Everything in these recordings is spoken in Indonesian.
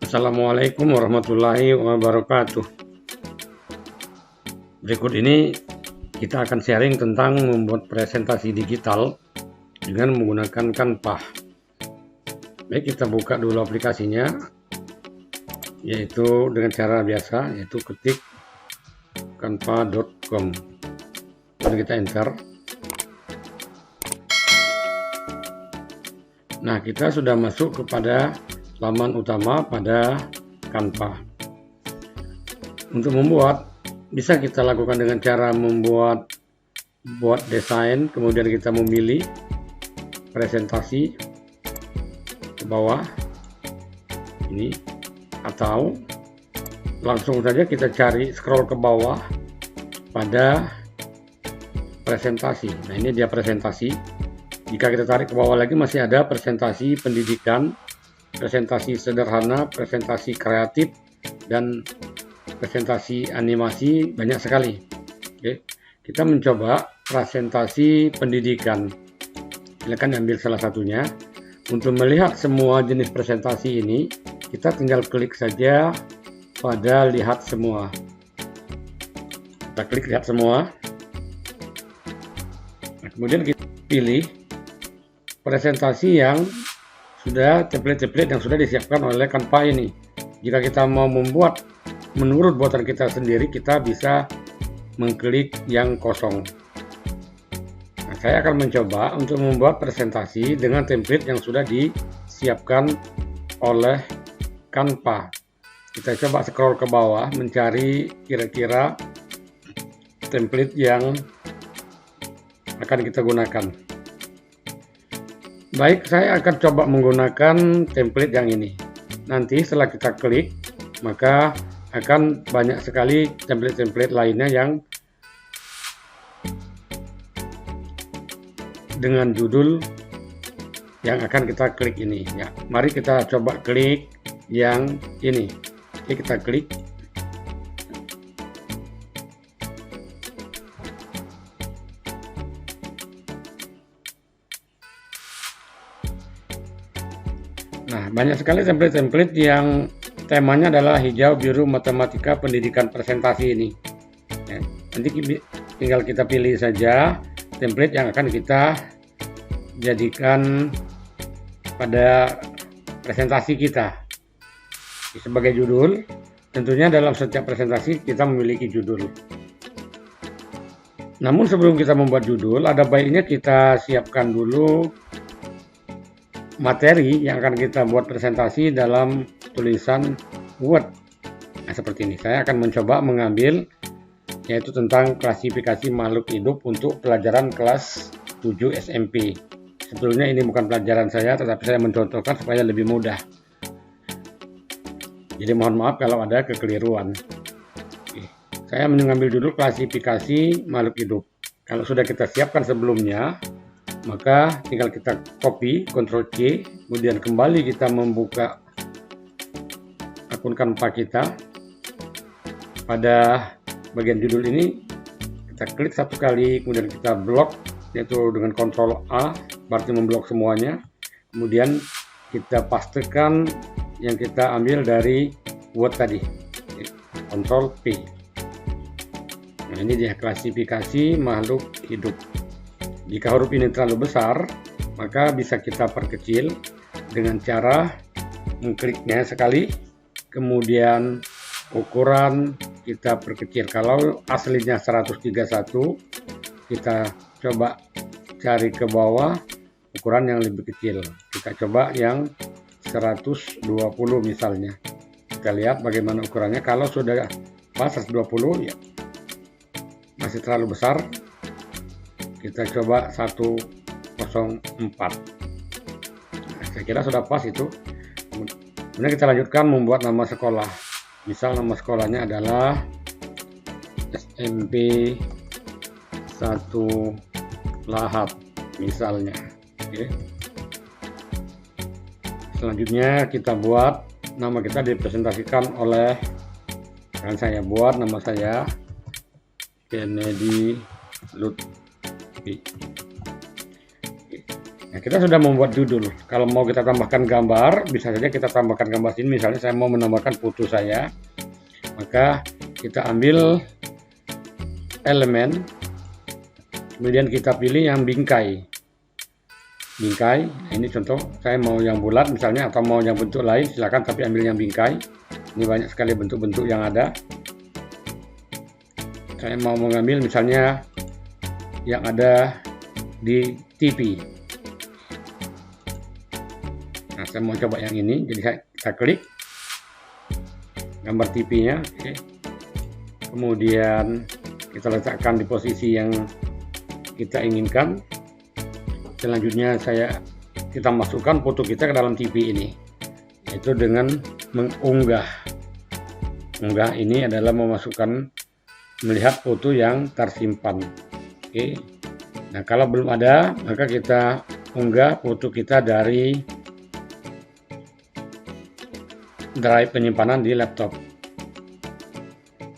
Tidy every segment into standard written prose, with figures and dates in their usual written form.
Assalamualaikum warahmatullahi wabarakatuh. Berikut ini kita akan sharing tentang membuat presentasi digital dengan menggunakan Canva. Baik, kita buka dulu aplikasinya, yaitu dengan cara biasa, yaitu ketik canva.com, dan kita enter. Nah, kita sudah masuk kepada laman utama pada Canva. Untuk membuat, bisa kita lakukan dengan cara membuat desain, kemudian kita memilih presentasi ke bawah ini, atau langsung saja kita cari scroll ke bawah pada presentasi. Nah, ini dia presentasi. Jika kita tarik ke bawah lagi, masih ada presentasi pendidikan, presentasi sederhana, presentasi kreatif, dan presentasi animasi, banyak sekali. Oke, kita mencoba presentasi pendidikan. Silakan ambil salah satunya. Untuk melihat semua jenis presentasi ini, kita tinggal klik saja pada lihat semua. Kita klik lihat semua. Nah, kemudian kita pilih presentasi yang sudah template-template yang sudah disiapkan oleh Canva ini. Jika kita mau membuat menurut buatan kita sendiri, kita bisa mengklik yang kosong. Nah, saya akan mencoba untuk membuat presentasi dengan template yang sudah disiapkan oleh Canva. Kita coba scroll ke bawah mencari kira-kira template yang akan kita gunakan. Baik, saya akan coba menggunakan template yang ini. Nanti setelah kita klik, maka akan banyak sekali template-template lainnya yang dengan judul yang akan kita klik ini. Ya, mari kita coba klik yang ini. Oke, kita klik. Nah, banyak sekali template-template yang temanya adalah hijau, biru, matematika, pendidikan, presentasi ini. Ya, nanti tinggal kita pilih saja template yang akan kita jadikan pada presentasi kita. Sebagai judul, tentunya dalam setiap presentasi kita memiliki judul. Namun sebelum kita membuat judul, ada baiknya kita siapkan dulu materi yang akan kita buat presentasi dalam tulisan Word. Nah, seperti ini. Saya akan mencoba mengambil yaitu tentang klasifikasi makhluk hidup untuk pelajaran kelas 7 SMP. Sebetulnya ini bukan pelajaran saya, tetapi saya mencontohkan supaya lebih mudah. Jadi mohon maaf kalau ada kekeliruan. Oke. Saya mengambil judul klasifikasi makhluk hidup. Kalau sudah kita siapkan sebelumnya, maka tinggal kita copy, Ctrl C, kemudian kembali kita membuka akun Canva kita. Pada bagian judul ini, kita klik satu kali, kemudian kita blok, yaitu dengan Ctrl A, berarti memblok semuanya. Kemudian kita pastekan yang kita ambil dari Word tadi, Ctrl P. Nah, ini dia klasifikasi makhluk hidup. Jika huruf ini terlalu besar, maka bisa kita perkecil dengan cara mengkliknya sekali, kemudian ukuran kita perkecil. Kalau aslinya 131, kita coba cari ke bawah ukuran yang lebih kecil. Kita coba yang 120 misalnya. Kita lihat bagaimana ukurannya. Kalau sudah pas 120, ya masih terlalu besar, kita coba 104. Nah, saya kira sudah pas itu. Kemudian kita lanjutkan membuat nama sekolah. Misal nama sekolahnya adalah SMP 1 Lahap misalnya. Oke. Selanjutnya kita buat nama kita dipresentasikan oleh, kan saya buat nama saya Kennedy Lutfi. Nah, kita sudah membuat judul. Kalau mau kita tambahkan gambar, bisa saja kita tambahkan gambar sini. Misalnya saya mau menambahkan foto saya, maka kita ambil elemen, kemudian kita pilih yang bingkai. Bingkai, ini contoh saya mau yang bulat misalnya, atau mau yang bentuk lain, silakan, tapi ambil yang bingkai. Ini banyak sekali bentuk-bentuk yang ada. Saya mau mengambil misalnya yang ada di TV. Nah, saya mau coba yang ini, jadi saya klik gambar TV-nya. Oke. Kemudian kita letakkan di posisi yang kita inginkan. Selanjutnya kita masukkan foto kita ke dalam TV ini, yaitu dengan mengunggah. Unggah ini adalah melihat foto yang tersimpan. Oke. Nah, kalau belum ada, maka kita unggah foto kita dari drive penyimpanan di laptop.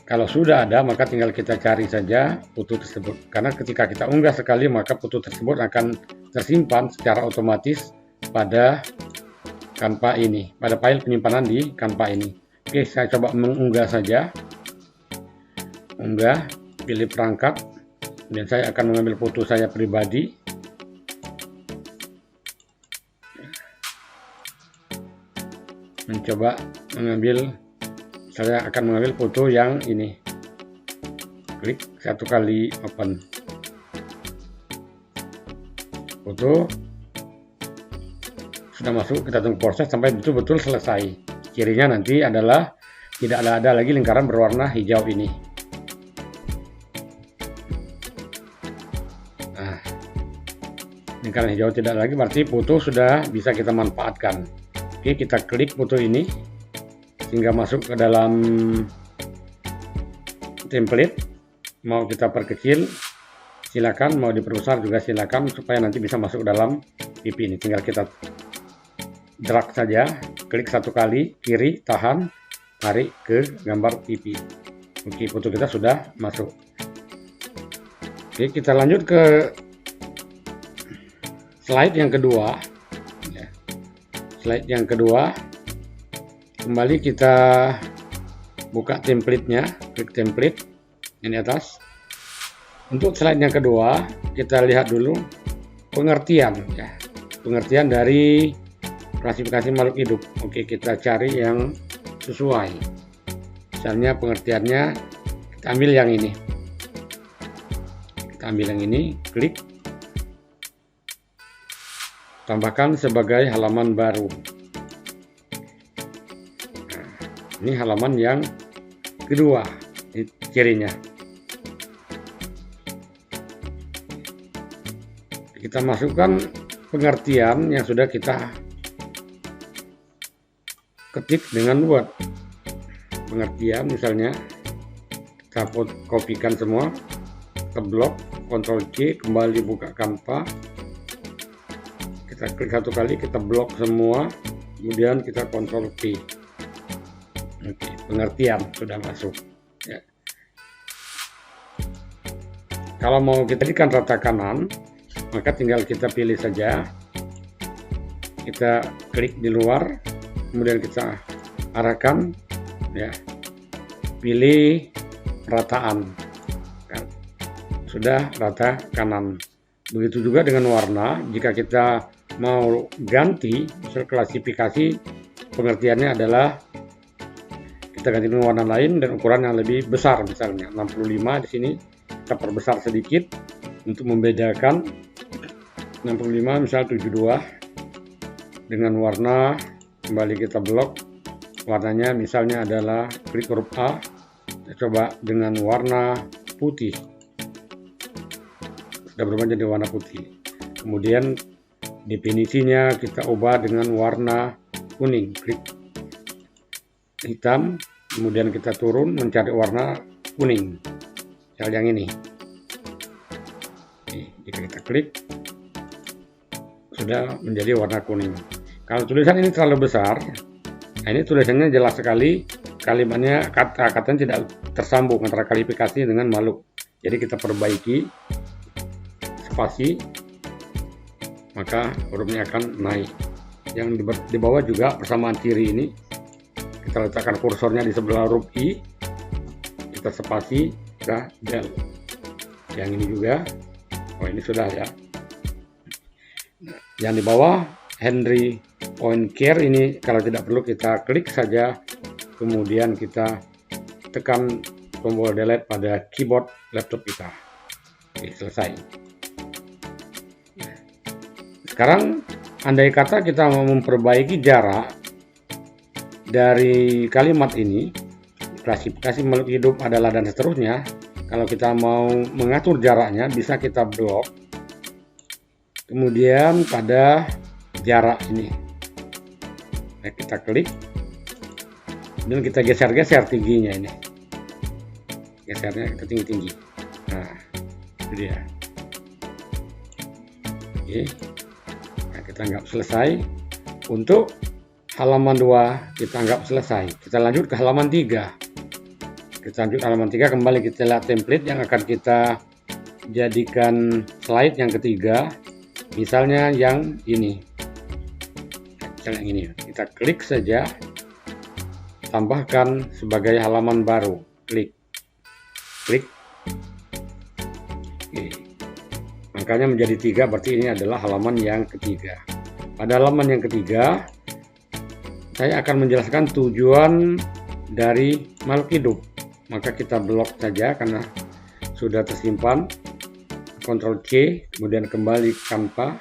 Kalau sudah ada, maka tinggal kita cari saja foto tersebut. Karena ketika kita unggah sekali, maka foto tersebut akan tersimpan secara otomatis pada Canva ini, pada file penyimpanan di Canva ini. Oke, saya coba mengunggah saja. Unggah, pilih perangkat, dan saya akan mengambil foto saya pribadi. Saya akan mengambil foto yang ini. Klik satu kali open. Foto sudah masuk, kita tunggu proses sampai betul-betul selesai. Cirinya nanti adalah tidak ada lagi lingkaran berwarna hijau ini. Nah, lingkaran hijau tidak lagi, berarti foto sudah bisa kita manfaatkan. Oke, kita klik foto ini sehingga masuk ke dalam template. Mau kita perkecil silakan, mau diperbesar juga silakan, supaya nanti bisa masuk dalam TV ini. Tinggal kita drag saja, klik satu kali, kiri, tahan, tarik ke gambar TV. Oke, foto kita sudah masuk. Oke, kita lanjut ke slide yang kedua. Slide yang kedua, kembali kita buka template-nya, klik template ini atas. Untuk slide yang kedua, kita lihat dulu pengertian, ya. Pengertian dari klasifikasi makhluk hidup. Oke, kita cari yang sesuai. Misalnya pengertiannya, kita ambil yang ini. Kita ambil yang ini, klik. Tambahkan sebagai halaman baru. Nah, ini halaman yang kedua, ini cirinya. Kita masukkan pengertian yang sudah kita ketik dengan Word. Pengertian misalnya, kita kopikan semua, kita blok, Ctrl C, kembali buka Canva. Kita klik satu kali, kita blok semua, kemudian kita Ctrl V. Oke, pengertian sudah masuk. Ya. Kalau mau kita jadikan rata kanan, maka tinggal kita pilih saja. Kita klik di luar, kemudian kita arahkan, ya. Pilih rataan. Sudah rata kanan. Begitu juga dengan warna. Jika kita mau ganti klasifikasi, pengertiannya adalah kita ganti dengan warna lain dan ukuran yang lebih besar, misalnya 65 di sini kita perbesar sedikit untuk membedakan. 65 misal 72 dengan warna, kembali kita blok warnanya, misalnya adalah klik huruf A, kita coba dengan warna putih, sudah berubah jadi warna putih. Kemudian definisinya kita ubah dengan warna kuning, klik hitam, kemudian kita turun mencari warna kuning, misal yang ini. Jika kita klik, sudah menjadi warna kuning. Kalau tulisan ini terlalu besar, nah ini tulisannya jelas sekali, kalimatnya, kata-katanya tidak tersambung antara klasifikasi dengan makhluk. Jadi kita perbaiki spasi, maka hurufnya akan naik. Yang di bawah juga persamaan ciri ini, kita letakkan kursornya di sebelah huruf I, kita spasi, kita del. Yang ini juga, oh ini sudah ya. Yang di bawah Henry Poincare ini kalau tidak perlu kita klik saja, kemudian kita tekan tombol delete pada keyboard laptop kita. Oke, selesai. Sekarang andai kata kita mau memperbaiki jarak dari kalimat ini, klasifikasi makhluk hidup adalah dan seterusnya. Kalau kita mau mengatur jaraknya, bisa kita blok. Kemudian pada jarak ini, nah, kita klik, dan kita geser-geser tingginya ini. Gesernya ke tinggi-tinggi. Nah, itu dia. Oke. Nah, kita anggap selesai. Untuk halaman 2 kita anggap selesai. Kita lanjut ke halaman 3. Kita lanjut halaman 3, kembali kita lihat template yang akan kita jadikan slide yang ketiga. Misalnya yang ini. Yang ini. Kita klik saja. Tambahkan sebagai halaman baru. Klik. Oke. Angkanya menjadi 3, berarti ini adalah halaman yang ketiga. Pada halaman yang ketiga, saya akan menjelaskan tujuan dari makhluk hidup. Maka kita blok saja karena sudah tersimpan. Ctrl C, kemudian kembali ke Canva.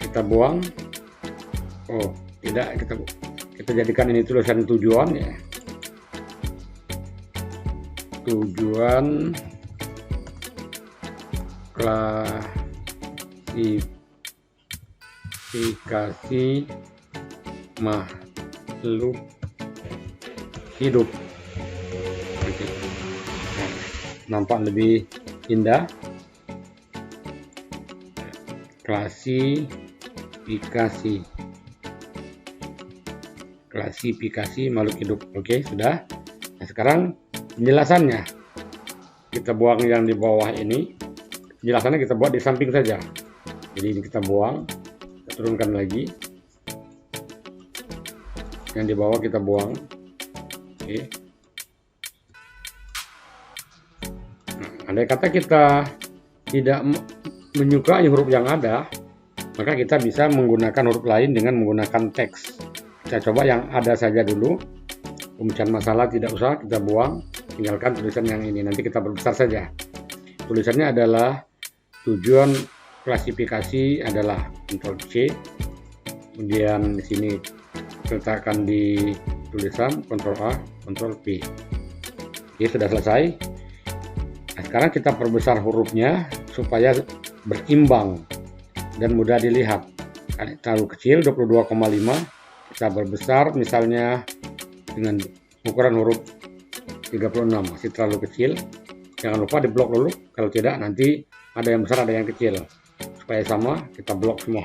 Kita buang. Oh, tidak, kita jadikan ini tulisan tujuan ya. Tujuan klasifikasi makhluk hidup. Oke. Nah, nampak lebih indah. Klasifikasi makhluk hidup. Oke, sudah. Nah, sekarang penjelasannya kita buang yang di bawah ini. Penjelasannya kita buat di samping saja. Jadi ini kita buang, kita turunkan lagi. Yang di bawah kita buang. Oke. Nah, andai kata kita tidak menyukai huruf yang ada, maka kita bisa menggunakan huruf lain dengan menggunakan teks. Kita coba yang ada saja dulu. Pemecahan masalah tidak usah, kita buang, tinggalkan tulisan yang ini. Nanti kita perbesar saja. Tulisannya adalah tujuan klasifikasi adalah Ctrl C. Kemudian di sini letakkan di tulisan Ctrl A, Ctrl V. Oke, sudah selesai. Nah, sekarang kita perbesar hurufnya supaya berimbang dan mudah dilihat. Terlalu kecil 22,5, kita perbesar misalnya dengan ukuran huruf 36, masih terlalu kecil. Jangan lupa diblok dulu, kalau tidak nanti ada yang besar ada yang kecil. Supaya sama, kita blok semua.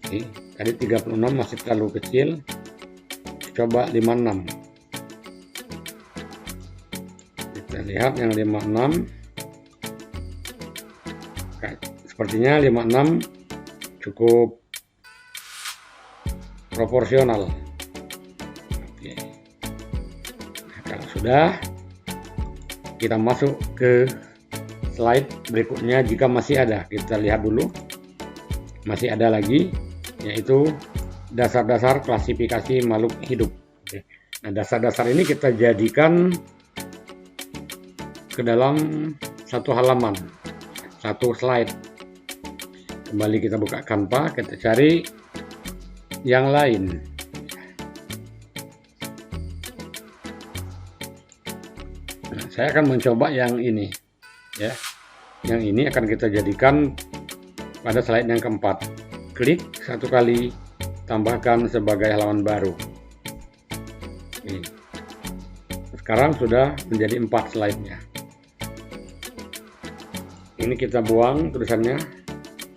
Oke, tadi 36 masih terlalu kecil. Coba 56. Kita lihat yang 56. Sepertinya 56 cukup proporsional. Oke. Nah, kalau sudah, kita masuk ke slide berikutnya. Jika masih ada, kita lihat dulu. Masih ada lagi, yaitu dasar-dasar klasifikasi makhluk hidup. Oke. Nah, dasar-dasar ini kita jadikan ke dalam satu halaman, satu slide. Kembali kita buka Canva, kita cari yang lain. Nah, saya akan mencoba yang ini, ya. Yang ini akan kita jadikan pada slide yang keempat. Klik satu kali, tambahkan sebagai halaman baru. Ini. Sekarang sudah menjadi 4 slide-nya. Ini kita buang tulisannya.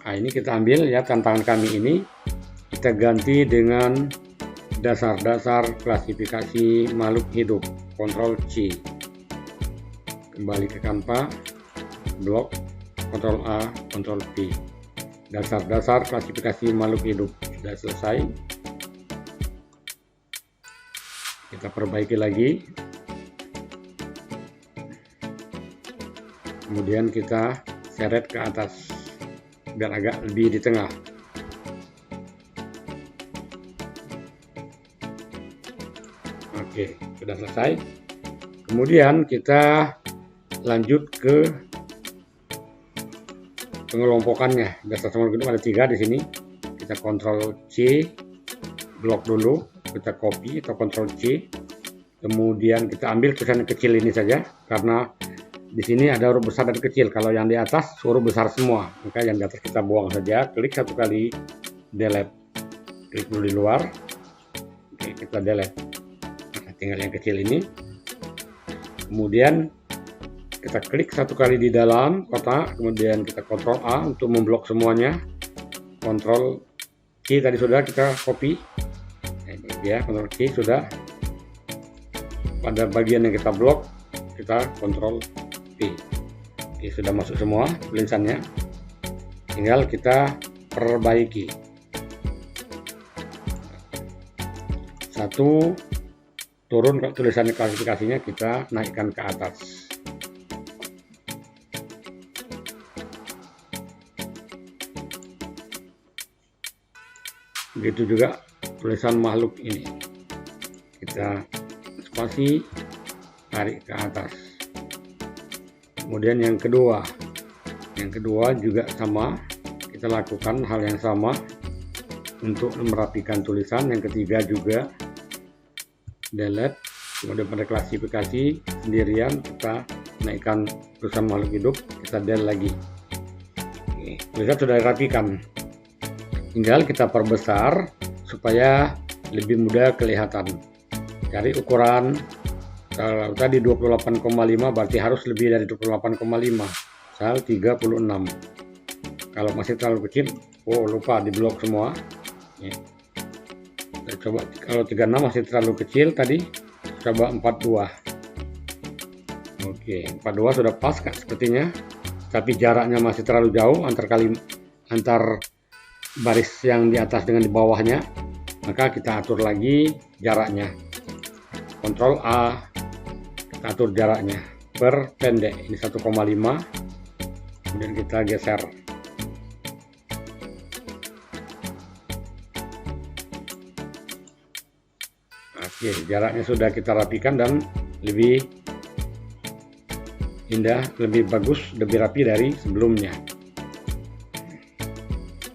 Nah, ini kita ambil ya, tantangan kami ini kita ganti dengan dasar-dasar klasifikasi makhluk hidup. Ctrl C. Kembali ke Canva, blok, Ctrl A, Ctrl V. Dasar-dasar klasifikasi makhluk hidup sudah selesai. Kita perbaiki lagi. Kemudian kita seret ke atas biar agak lebih di tengah. Oke, sudah selesai. Kemudian kita lanjut ke pengelompokannya. Dasar makhluk hidup ada 3 di sini. Kita Ctrl C, blok dulu, kita copy atau Ctrl C. Kemudian kita ambil tulisan kecil ini saja karena di sini ada huruf besar dan kecil. Kalau yang di atas huruf besar semua, maka yang di atas kita buang saja. Klik 1 kali, delete. Klik dulu di luar. Oke, kita delete. Nah, tinggal yang kecil ini. Kemudian kita klik 1 kali di dalam kotak, kemudian kita Ctrl A untuk memblok semuanya. Ctrl C tadi sudah kita copy. Ini dia, Ctrl C sudah. Pada bagian yang kita blok, kita Ctrl V. Oke, sudah masuk semua tulisannya. Tinggal kita perbaiki. 1 turun ke tulisan klasifikasinya, kita naikkan ke atas. Begitu juga tulisan makhluk ini, kita spasi, tarik ke atas. Kemudian yang kedua juga sama, kita lakukan hal yang sama untuk merapikan tulisan. Yang ketiga juga delete. Kemudian pada klasifikasi sendirian kita naikkan tulisan makhluk hidup, kita delete lagi. Oke, tulisan sudah dirapikan. Tinggal kita perbesar supaya lebih mudah kelihatan. Cari ukuran, kalau tadi 28,5 berarti harus lebih dari 28,5, misal 36. Kalau masih terlalu kecil, lupa di blok semua. Ya. Kita coba, kalau 36 masih terlalu kecil tadi, coba 42. Oke, 42 sudah pas Kak sepertinya, tapi jaraknya masih terlalu jauh antar baris yang di atas dengan di bawahnya, maka kita atur lagi jaraknya. Ctrl A, kita atur jaraknya, perpendek, ini 1,5, kemudian kita geser. Oke, jaraknya sudah kita rapikan dan lebih indah, lebih bagus, lebih rapi dari sebelumnya.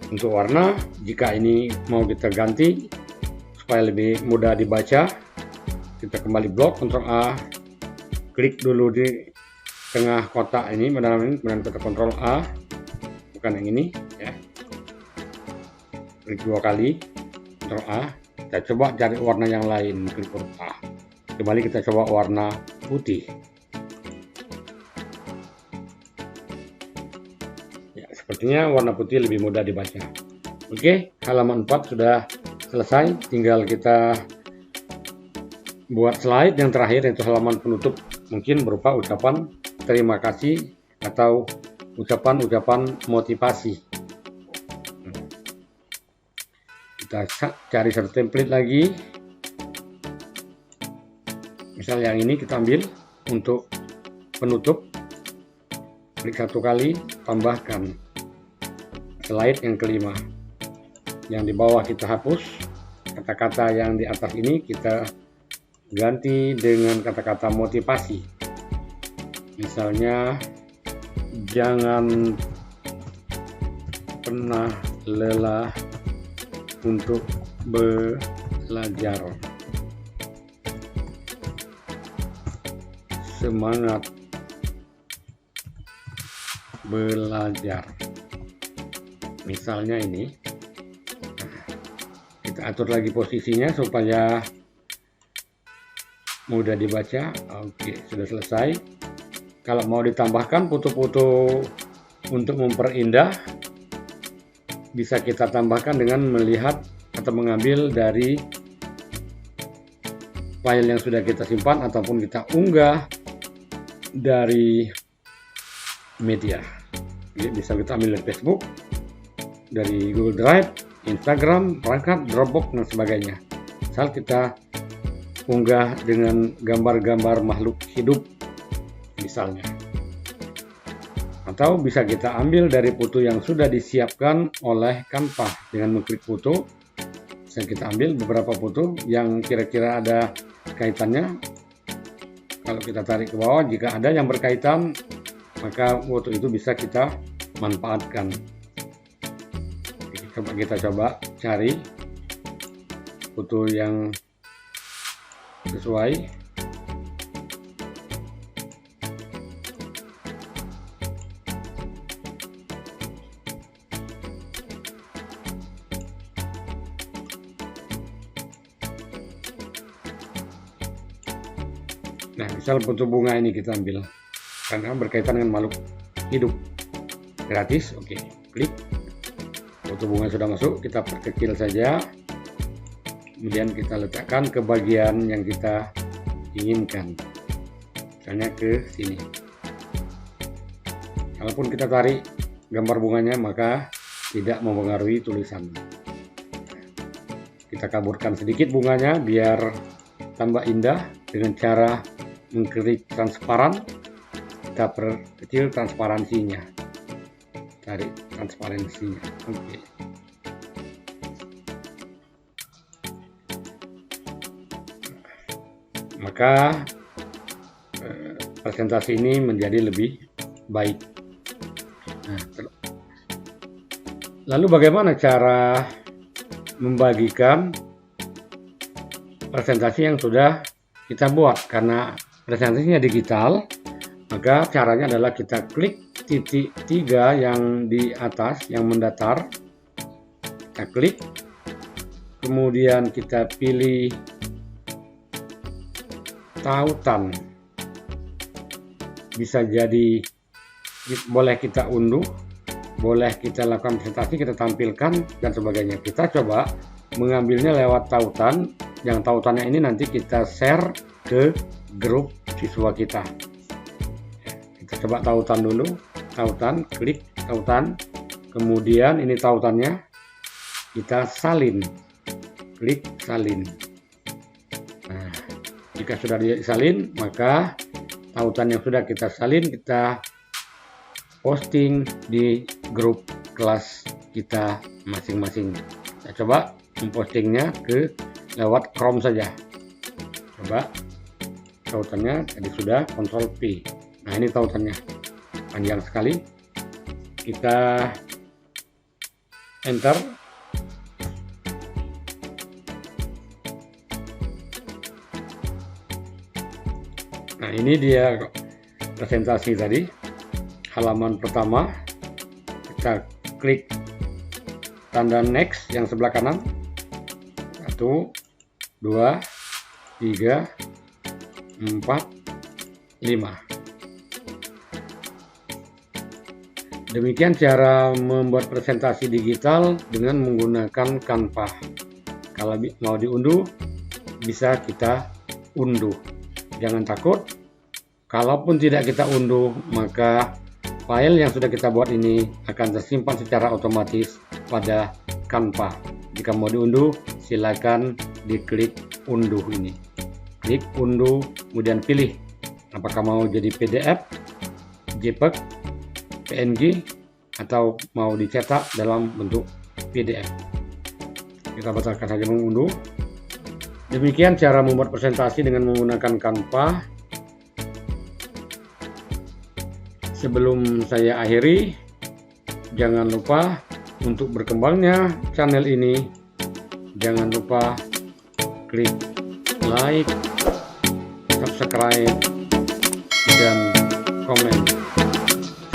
Untuk warna, jika ini mau kita ganti supaya lebih mudah dibaca, kita kembali blok, Ctrl A, klik dulu di tengah kotak ini, kemudian kita Ctrl A, bukan yang ini ya, klik 2 kali, Ctrl A, kita coba cari warna yang lain, klik huruf A, kembali kita coba warna putih. Sepertinya warna putih lebih mudah dibaca. Oke, halaman 4 sudah selesai. Tinggal kita buat slide yang terakhir, yaitu halaman penutup. Mungkin berupa ucapan terima kasih atau ucapan-ucapan motivasi. Kita cari satu template lagi. Misal yang ini kita ambil untuk penutup. Klik 1 kali, tambahkan slide yang kelima. Yang di bawah kita hapus, kata-kata yang di atas ini kita ganti dengan kata-kata motivasi. Misalnya, jangan pernah lelah untuk belajar. Semangat belajar. Misalnya ini, kita atur lagi posisinya supaya mudah dibaca. Oke, sudah selesai. Kalau mau ditambahkan foto-foto untuk memperindah, bisa kita tambahkan dengan melihat atau mengambil dari file yang sudah kita simpan ataupun kita unggah dari media. Bisa kita ambil dari Facebook, dari Google Drive, Instagram, perangkat, Dropbox, dan sebagainya. Asal kita unggah dengan gambar-gambar makhluk hidup misalnya. Atau bisa kita ambil dari foto yang sudah disiapkan oleh Canva dengan mengklik foto. Bisa kita ambil beberapa foto yang kira-kira ada kaitannya. Kalau kita tarik ke bawah, jika ada yang berkaitan, maka foto itu bisa kita manfaatkan. Kita coba cari foto yang sesuai. Nah, misal foto bunga ini kita ambil karena berkaitan dengan makhluk hidup. Gratis, oke. Klik. Foto bunga sudah masuk, kita perkecil saja. Kemudian kita letakkan ke bagian yang kita inginkan. Misalnya ke sini. Kalaupun kita tarik gambar bunganya, maka tidak mempengaruhi tulisan. Kita kaburkan sedikit bunganya biar tambah indah dengan cara mengklik transparan. Kita perkecil transparansinya, tarik transparansinya. Oke. Maka presentasi ini menjadi lebih baik. Nah, lalu bagaimana cara membagikan presentasi yang sudah kita buat? Karena presentasinya digital, maka caranya adalah kita klik titik 3 yang di atas yang mendatar, kita klik, kemudian kita pilih tautan. Bisa jadi boleh kita unduh, boleh kita lakukan presentasi, kita tampilkan dan sebagainya. Kita coba mengambilnya lewat tautan, yang tautannya ini nanti kita share ke grup siswa kita. Kita coba tautan dulu, tautan, klik tautan, kemudian ini tautannya kita salin, klik salin. Nah, jika sudah disalin, maka tautan yang sudah kita salin kita posting di grup kelas kita masing-masing. Kita coba mempostingnya ke lewat Chrome saja. Coba tautannya tadi sudah, Ctrl P. Nah, ini tautannya panjang sekali. Kita enter. Nah, ini dia presentasi tadi, halaman pertama. Kita klik tanda next yang sebelah kanan. 1, 2, 3, 4, 5. Demikian cara membuat presentasi digital dengan menggunakan Canva. Kalau mau diunduh, bisa kita unduh. Jangan takut, kalaupun tidak kita unduh, maka file yang sudah kita buat ini akan tersimpan secara otomatis pada Canva. Jika mau diunduh, silakan diklik unduh ini. Klik unduh, kemudian pilih apakah mau jadi PDF, JPEG, PNG, atau mau dicetak dalam bentuk PDF. Kita batalkan saja mengunduh. Demikian cara membuat presentasi dengan menggunakan Canva. Sebelum saya akhiri, jangan lupa untuk berkembangnya channel ini, jangan lupa klik like, subscribe, dan komen.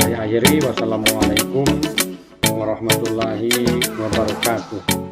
Saya akhiri, wassalamualaikum warahmatullahi wabarakatuh.